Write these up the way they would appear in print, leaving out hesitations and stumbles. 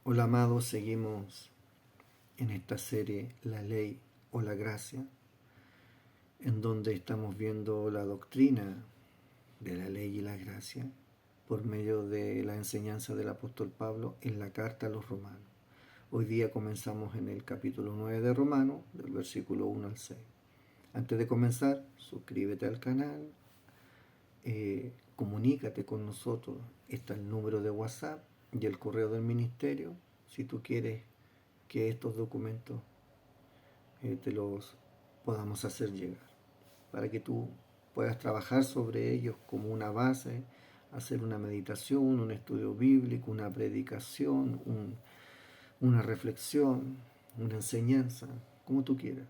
Hola amados, seguimos en esta serie La Ley o la Gracia, en donde estamos viendo la doctrina de la ley y la gracia por medio de la enseñanza del apóstol Pablo en la carta a los romanos. Hoy día comenzamos en el capítulo 9 de Romanos, del versículo 1 al 6. Antes de comenzar, suscríbete al canal, comunícate con nosotros. Está el número de WhatsApp y el correo del ministerio si tú quieres que estos documentos te los podamos hacer llegar, para que tú puedas trabajar sobre ellos como una base, hacer una meditación, un estudio bíblico, una predicación, una reflexión, una enseñanza, como tú quieras.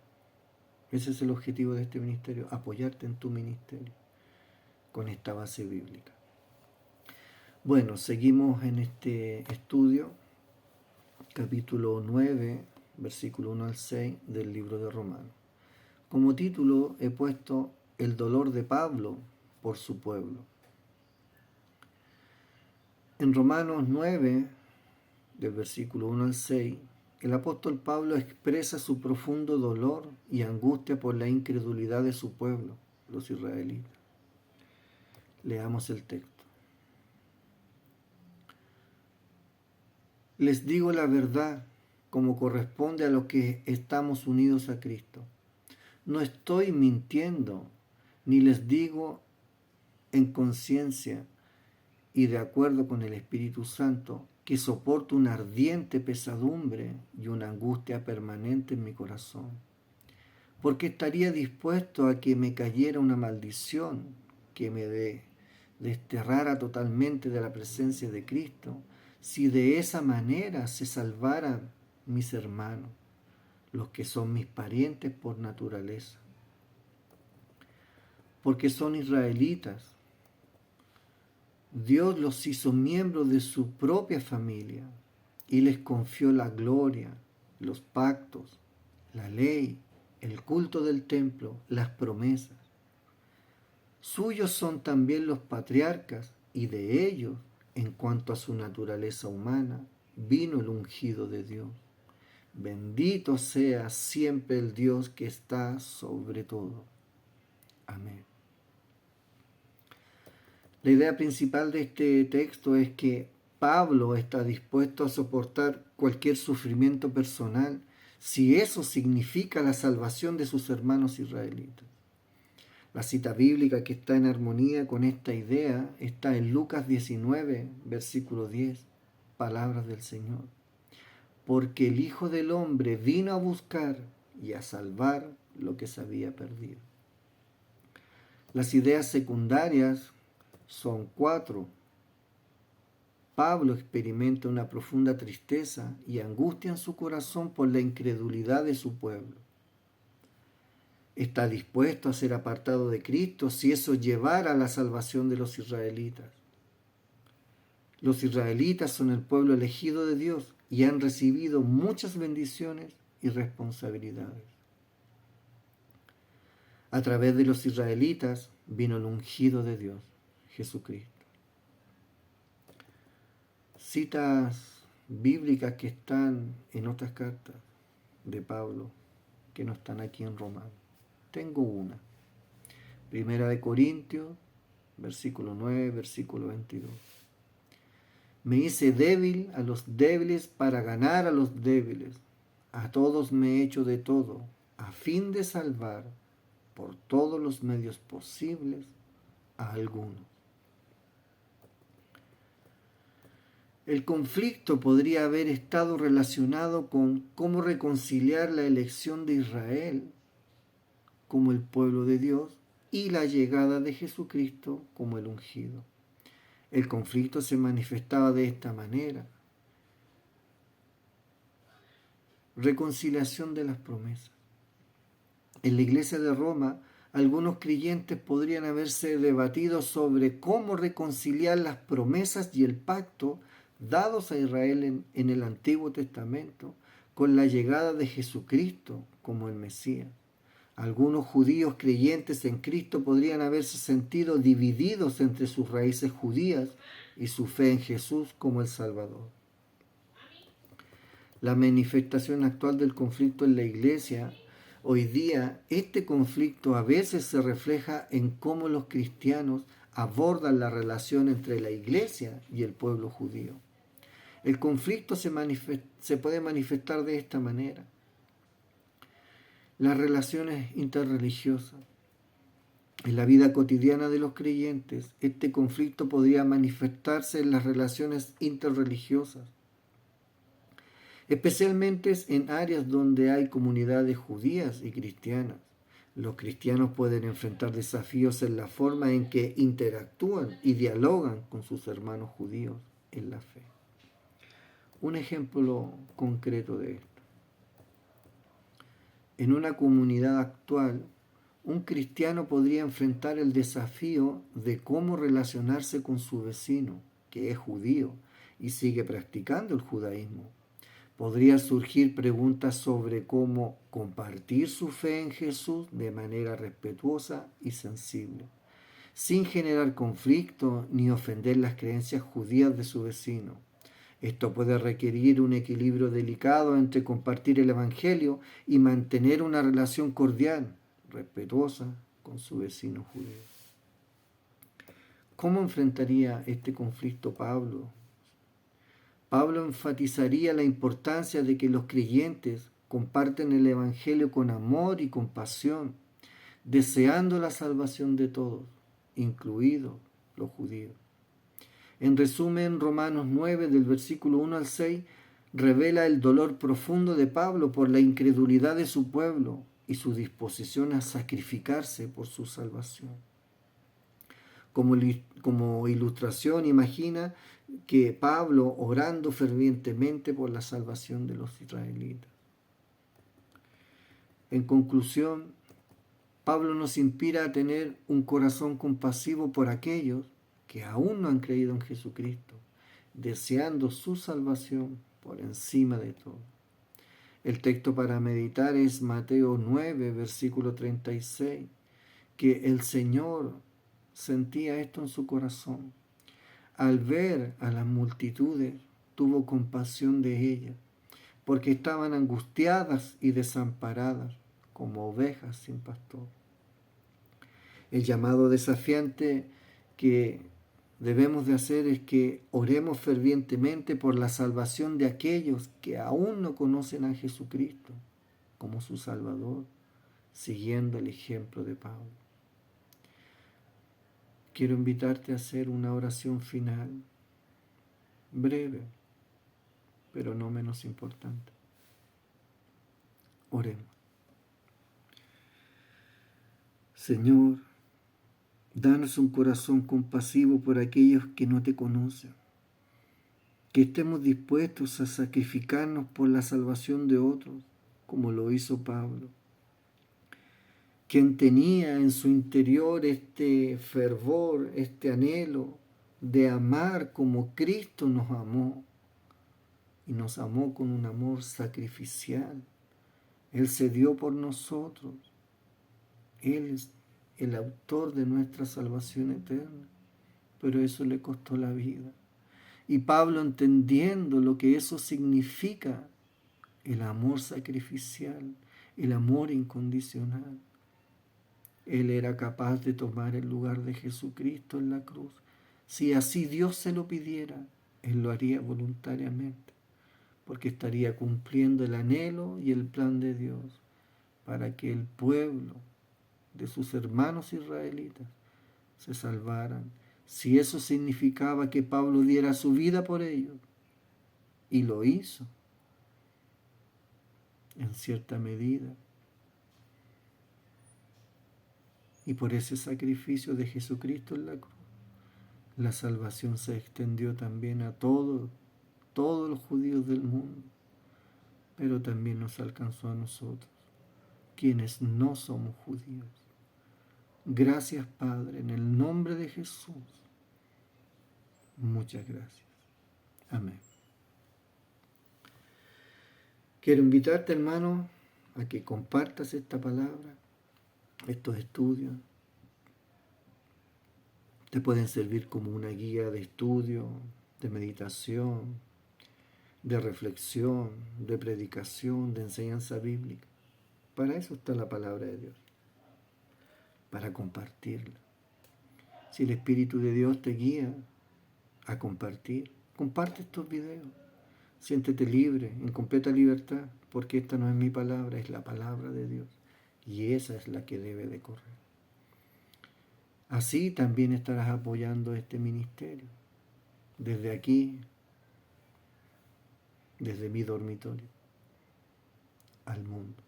Ese es el objetivo de este ministerio, apoyarte en tu ministerio con esta base bíblica. Bueno, seguimos en este estudio, capítulo 9, versículo 1 al 6 del libro de Romanos. Como título he puesto El dolor de Pablo por su pueblo. En Romanos 9, del versículo 1 al 6, el apóstol Pablo expresa su profundo dolor y angustia por la incredulidad de su pueblo, los israelitas. Leamos el texto. Les digo la verdad como corresponde a los que estamos unidos a Cristo. No estoy mintiendo, ni les digo en conciencia y de acuerdo con el Espíritu Santo que soporto una ardiente pesadumbre y una angustia permanente en mi corazón, porque estaría dispuesto a que me cayera una maldición que me desterrara totalmente de la presencia de Cristo, si de esa manera se salvaran mis hermanos, los que son mis parientes por naturaleza, porque son israelitas. Dios los hizo miembros de su propia familia y les confió la gloria, los pactos, la ley, el culto del templo, las promesas. Suyos son también los patriarcas y de ellos, en cuanto a su naturaleza humana, vino el ungido de Dios. Bendito sea siempre el Dios que está sobre todo. Amén. La idea principal de este texto es que Pablo está dispuesto a soportar cualquier sufrimiento personal si eso significa la salvación de sus hermanos israelitas. La cita bíblica que está en armonía con esta idea está en Lucas 19, versículo 10, palabras del Señor. Porque el Hijo del Hombre vino a buscar y a salvar lo que se había perdido. Las ideas secundarias son 4. Pablo experimenta una profunda tristeza y angustia en su corazón por la incredulidad de su pueblo. Está dispuesto a ser apartado de Cristo si eso llevara a la salvación de los israelitas. Los israelitas son el pueblo elegido de Dios y han recibido muchas bendiciones y responsabilidades. A través de los israelitas vino el ungido de Dios, Jesucristo. Citas bíblicas que están en otras cartas de Pablo, que no están aquí en Romanos. Tengo una. Primera de Corintios, versículo 9, versículo 22. Me hice débil a los débiles para ganar a los débiles. A todos me he hecho de todo, a fin de salvar por todos los medios posibles a algunos. El conflicto podría haber estado relacionado con cómo reconciliar la elección de Israel como el pueblo de Dios y la llegada de Jesucristo como el ungido. El conflicto se manifestaba de esta manera. Reconciliación de las promesas. En la iglesia de Roma, algunos creyentes podrían haberse debatido sobre cómo reconciliar las promesas y el pacto dados a Israel en el Antiguo Testamento con la llegada de Jesucristo como el Mesías. Algunos judíos creyentes en Cristo podrían haberse sentido divididos entre sus raíces judías y su fe en Jesús como el Salvador. la manifestación actual del conflicto en la iglesia, hoy día este conflicto a veces se refleja en cómo los cristianos abordan la relación entre la iglesia y el pueblo judío. El conflicto se puede manifestar de esta manera. Las relaciones interreligiosas. En la vida cotidiana de los creyentes, este conflicto podría manifestarse en las relaciones interreligiosas, especialmente en áreas donde hay comunidades judías y cristianas. Los cristianos pueden enfrentar desafíos en la forma en que interactúan y dialogan con sus hermanos judíos en la fe. Un ejemplo concreto de esto. En una comunidad actual, un cristiano podría enfrentar el desafío de cómo relacionarse con su vecino, que es judío y sigue practicando el judaísmo. Podría surgir preguntas sobre cómo compartir su fe en Jesús de manera respetuosa y sensible, sin generar conflicto ni ofender las creencias judías de su vecino. Esto puede requerir un equilibrio delicado entre compartir el Evangelio y mantener una relación cordial, respetuosa con su vecino judío. ¿Cómo enfrentaría este conflicto Pablo? Pablo enfatizaría la importancia de que los creyentes comparten el Evangelio con amor y compasión, deseando la salvación de todos, incluidos los judíos. En resumen, Romanos 9, del versículo 1 al 6, revela el dolor profundo de Pablo por la incredulidad de su pueblo y su disposición a sacrificarse por su salvación. Como ilustración, imagina que Pablo orando fervientemente por la salvación de los israelitas. En conclusión, Pablo nos inspira a tener un corazón compasivo por aquellos que aún no han creído en Jesucristo, deseando su salvación por encima de todo. El texto para meditar es Mateo 9, versículo 36, que el Señor sentía esto en su corazón. Al ver a las multitudes, tuvo compasión de ellas, porque estaban angustiadas y desamparadas, como ovejas sin pastor. El llamado desafiante que debemos de hacer es que oremos fervientemente por la salvación de aquellos que aún no conocen a Jesucristo como su Salvador, siguiendo el ejemplo de Pablo. Quiero invitarte a hacer una oración final, breve, pero no menos importante. Oremos. Señor, danos un corazón compasivo por aquellos que no te conocen, que estemos dispuestos a sacrificarnos por la salvación de otros, como lo hizo Pablo, quien tenía en su interior este fervor, este anhelo de amar como Cristo nos amó, y nos amó con un amor sacrificial. Él se dio por nosotros. Él es el autor de nuestra salvación eterna, pero eso le costó la vida. Y Pablo, entendiendo lo que eso significa, el amor sacrificial, el amor incondicional, él era capaz de tomar el lugar de Jesucristo en la cruz. Si así Dios se lo pidiera, él lo haría voluntariamente, porque estaría cumpliendo el anhelo y el plan de Dios para que el pueblo de sus hermanos israelitas se salvaran. Si eso significaba que Pablo diera su vida por ellos, y lo hizo, en cierta medida, y por ese sacrificio de Jesucristo en la cruz, la salvación se extendió también a todos los judíos del mundo, pero también nos alcanzó a nosotros, quienes no somos judíos. Gracias, Padre, en el nombre de Jesús. Muchas gracias. Amén. Quiero invitarte, hermano, a que compartas esta palabra, estos estudios. Te pueden servir como una guía de estudio, de meditación, de reflexión, de predicación, de enseñanza bíblica. Para eso está la palabra de Dios, para compartirla. Si el Espíritu de Dios te guía a compartir, comparte estos videos. Siéntete libre, en completa libertad, porque esta no es mi palabra, es la palabra de Dios. Y esa es la que debe de correr. Así también estarás apoyando este ministerio. Desde aquí, desde mi dormitorio, al mundo.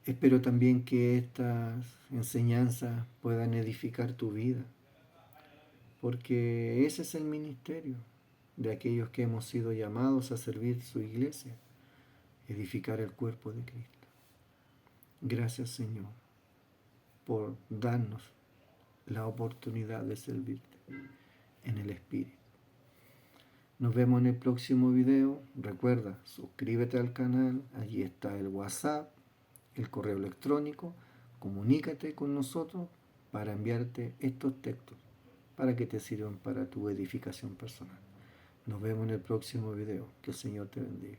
Espero también que estas enseñanzas puedan edificar tu vida, porque ese es el ministerio de aquellos que hemos sido llamados a servir su iglesia, edificar el cuerpo de Cristo. Gracias, Señor, por darnos la oportunidad de servirte en el Espíritu. Nos vemos en el próximo video. Recuerda, suscríbete al canal, allí está el WhatsApp, el correo electrónico. Comunícate con nosotros para enviarte estos textos para que te sirvan para tu edificación personal. Nos vemos en el próximo video. Que el Señor te bendiga.